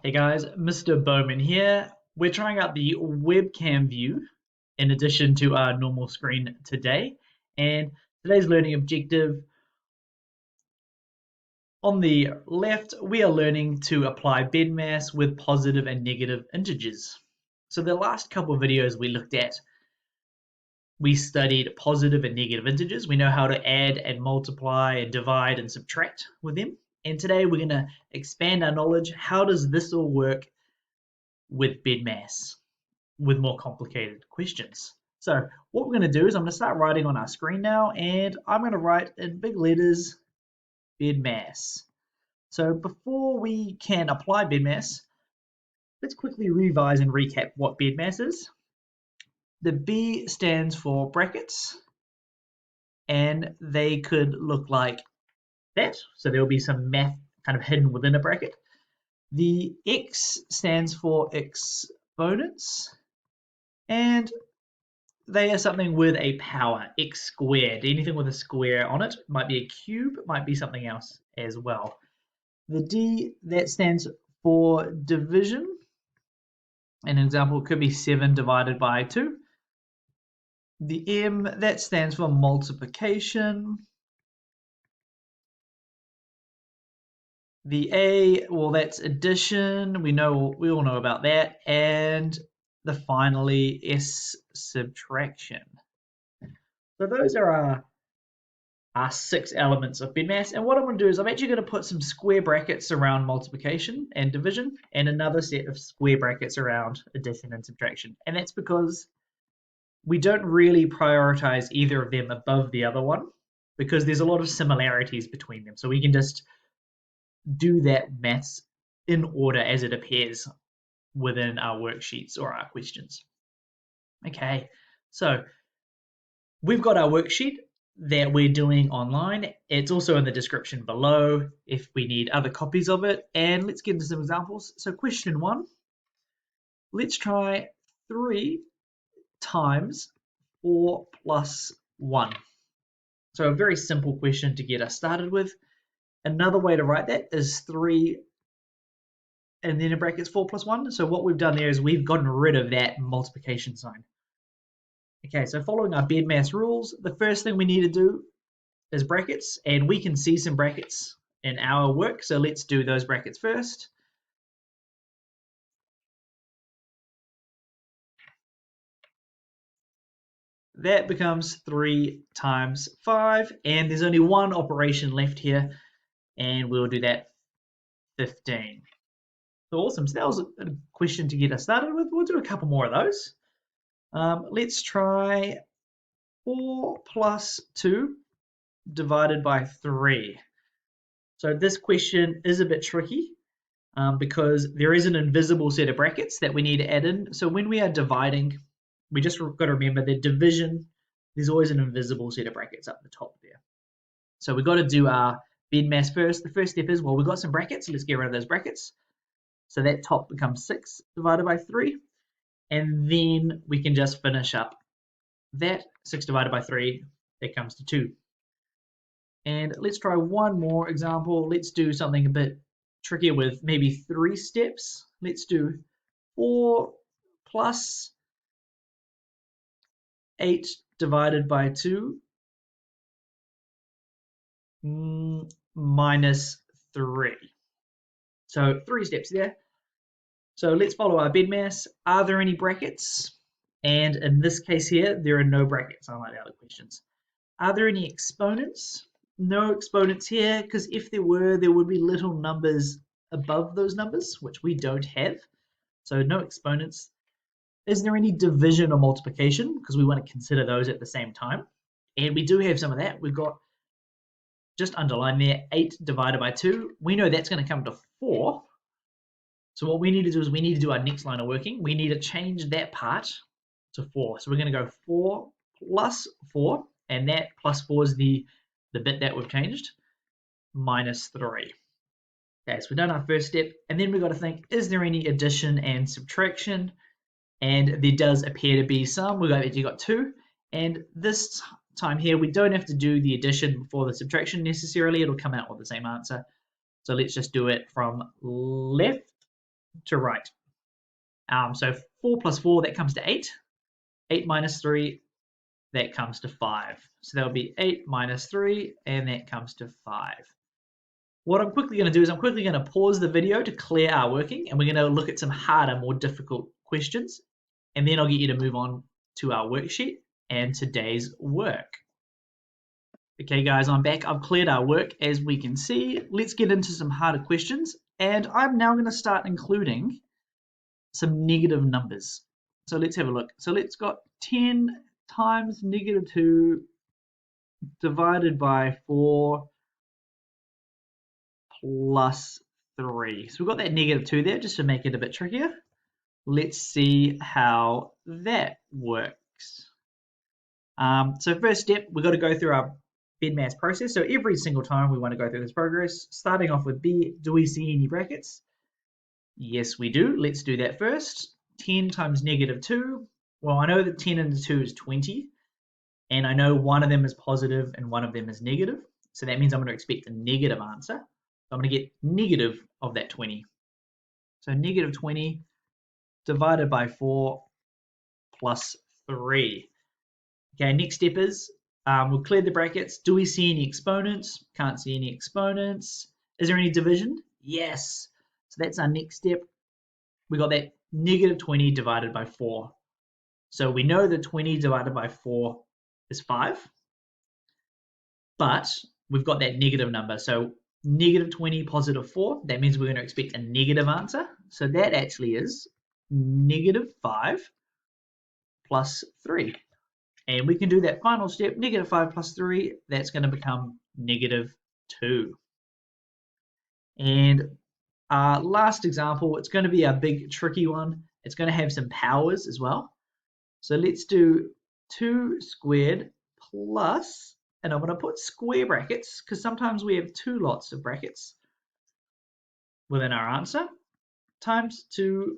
Hey guys, Mr. Bowman here. We're trying out the webcam view in addition to our normal screen today. And today's learning objective, on the left, we are learning to apply BEDMAS with positive and negative integers. So the last couple of videos we looked at, we studied positive and negative integers. We know how to add and multiply and divide and subtract with them. And today we're going to expand our knowledge. How does this all work with BEDMAS with more complicated questions? So what we're going to do is I'm going to start writing on our screen now, and I'm going to write in big letters BEDMAS. So before we can apply BEDMAS, let's quickly revise and recap what BEDMAS is. The B stands for brackets, and they could look like that. So there will be some math kind of hidden within a bracket. The X stands for exponents, and they are something with a power, x squared. Anything with a square on it might be a cube, might be something else as well. The D, that stands for division. An example could be 7 divided by 2. The M, that stands for multiplication. The A, well, that's addition. We all know about that. And finally, S, subtraction. So those are our 6 elements of BEDMAS. And what I'm going to do is I'm actually going to put some square brackets around multiplication and division, and another set of square brackets around addition and subtraction. And that's because we don't really prioritize either of them above the other one, because there's a lot of similarities between them. So we can just do that maths in order as it appears within our worksheets or our questions. Okay, so we've got our worksheet that we're doing online. It's also in the description below if we need other copies of it. And let's get into some examples. So question 1, let's try 3 times 4 plus 1. So a very simple question to get us started with. Another way to write that is 3 and then in brackets 4 plus 1. So what we've done there is we've gotten rid of that multiplication sign. Okay, so following our BEDMAS rules, the first thing we need to do is brackets, and we can see some brackets in our work, so let's do those brackets first. That becomes 3 times 5, and there's only one operation left here, and we'll do that 15. So awesome. So that was a question to get us started with. We'll do a couple more of those. Let's try 4 plus 2 divided by 3. So this question is a bit tricky because there is an invisible set of brackets that we need to add in. So when we are dividing, we just got to remember that division, there's always an invisible set of brackets up the top there. So we've got to do our BEDMAS first. The first step is, well, we've got some brackets, so let's get rid of those brackets. So that top becomes 6 divided by 3. And then we can just finish up that 6 divided by 3, that comes to 2. And let's try one more example. Let's do something a bit trickier with maybe 3 steps. Let's do 4 plus 8 divided by 2 minus 3. So 3 steps there. So let's follow our BEDMAS. Are there any brackets? And in this case here, there are no brackets, unlike the other questions. Are there any exponents? No exponents here, because if there were, there would be little numbers above those numbers, which we don't have. So no exponents. Is there any division or multiplication? Because we want to consider those at the same time. And we do have some of that. We've got, just underline there, 8 divided by 2. We know that's going to come to 4. So what we need to do is we need to do our next line of working. We need to change that part to 4. So we're going to go 4 plus 4, and that plus 4 is the bit that we've changed, minus 3. Okay, so we've done our first step, and then we've got to think, is there any addition and subtraction? And there does appear to be some. We've actually got 2, and this time here, we don't have to do the addition before the subtraction necessarily. It'll come out with the same answer. So let's just do it from left to write. So 4 plus 4, that comes to 8. 8 minus 3, that comes to 5. So that would be 8 minus 3, and that comes to 5. What I'm quickly going to do is I'm quickly going to pause the video to clear our working, and we're going to look at some harder, more difficult questions, and then I'll get you to move on to our worksheet and today's work. Okay guys, I'm back. I've cleared our work as we can see. Let's get into some harder questions, and I'm now going to start including some negative numbers. So let's have a look. So let's got 10 times negative 2 divided by 4 plus 3. So we've got that negative 2 there just to make it a bit trickier. Let's see how that works. So first step, we've got to go through our BEDMAS process. So every single time we want to go through this progress, starting off with B, do we see any brackets? Yes, we do. Let's do that first. 10 times negative 2. Well, I know that 10 and 2 is 20. And I know one of them is positive and one of them is negative. So that means I'm going to expect a negative answer. So I'm going to get negative of that 20. So negative 20 divided by 4 plus 3. Okay, next step is we'll clear the brackets. Do we see any exponents? Can't see any exponents. Is there any division? Yes. So that's our next step. We got that negative 20 divided by 4. So we know that 20 divided by 4 is 5. But we've got that negative number. So negative 20, positive 4. That means we're going to expect a negative answer. So that actually is negative 5 plus 3. And we can do that final step, negative 5 plus 3, that's going to become negative 2. And our last example, it's going to be a big tricky one. It's going to have some powers as well. So let's do 2 squared plus, and I'm going to put square brackets because sometimes we have 2 lots of brackets within our answer, times 2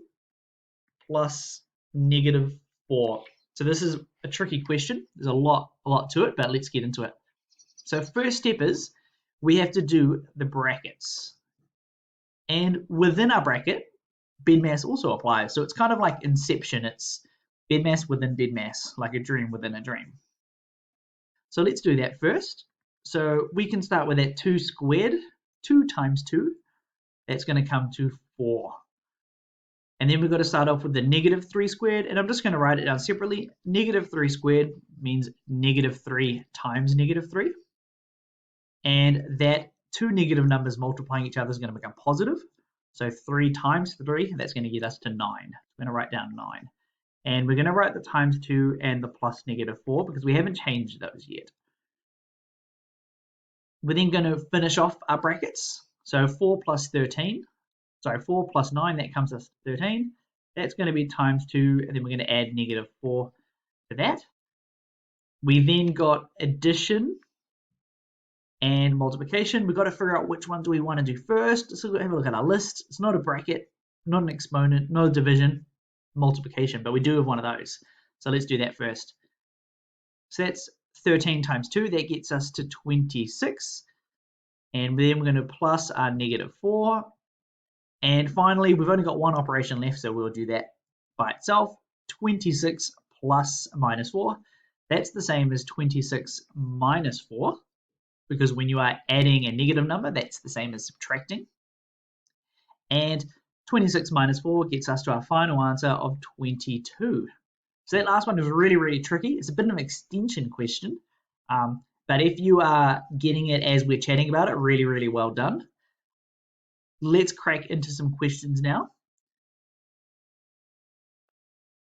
plus negative 4. So this is a tricky question. There's a lot to it, but let's get into it. So first step is we have to do the brackets. And within our bracket, BEDMAS also applies. So it's kind of like Inception. It's BEDMAS within BEDMAS, like a dream within a dream. So let's do that first. So we can start with that 2 squared, 2 times 2. That's going to come to 4. And then we've got to start off with the negative 3 squared, and I'm just going to write it down separately. Negative 3 squared means negative 3 times negative 3. And that 2 negative numbers multiplying each other is going to become positive. So 3 times 3, that's going to get us to 9. I'm going to write down 9. And we're going to write the times 2 and the plus negative 4 because we haven't changed those yet. We're then going to finish off our brackets. So 4 plus 13. So 4 plus 9, that comes to 13. That's going to be times 2, and then we're going to add negative 4 to that. We then got addition and multiplication. We've got to figure out which one do we want to do first. So we'll have a look at our list. It's not a bracket, not an exponent, not a division, multiplication, but we do have one of those. So let's do that first. So that's 13 times 2. That gets us to 26. And then we're going to plus our negative 4. And finally, we've only got one operation left, so we'll do that by itself. 26 plus minus 4. That's the same as 26 minus 4, because when you are adding a negative number, that's the same as subtracting. And 26 minus 4 gets us to our final answer of 22. So that last one is really, really tricky. It's a bit of an extension question. But if you are getting it as we're chatting about it, really, really well done. Let's crack into some questions now.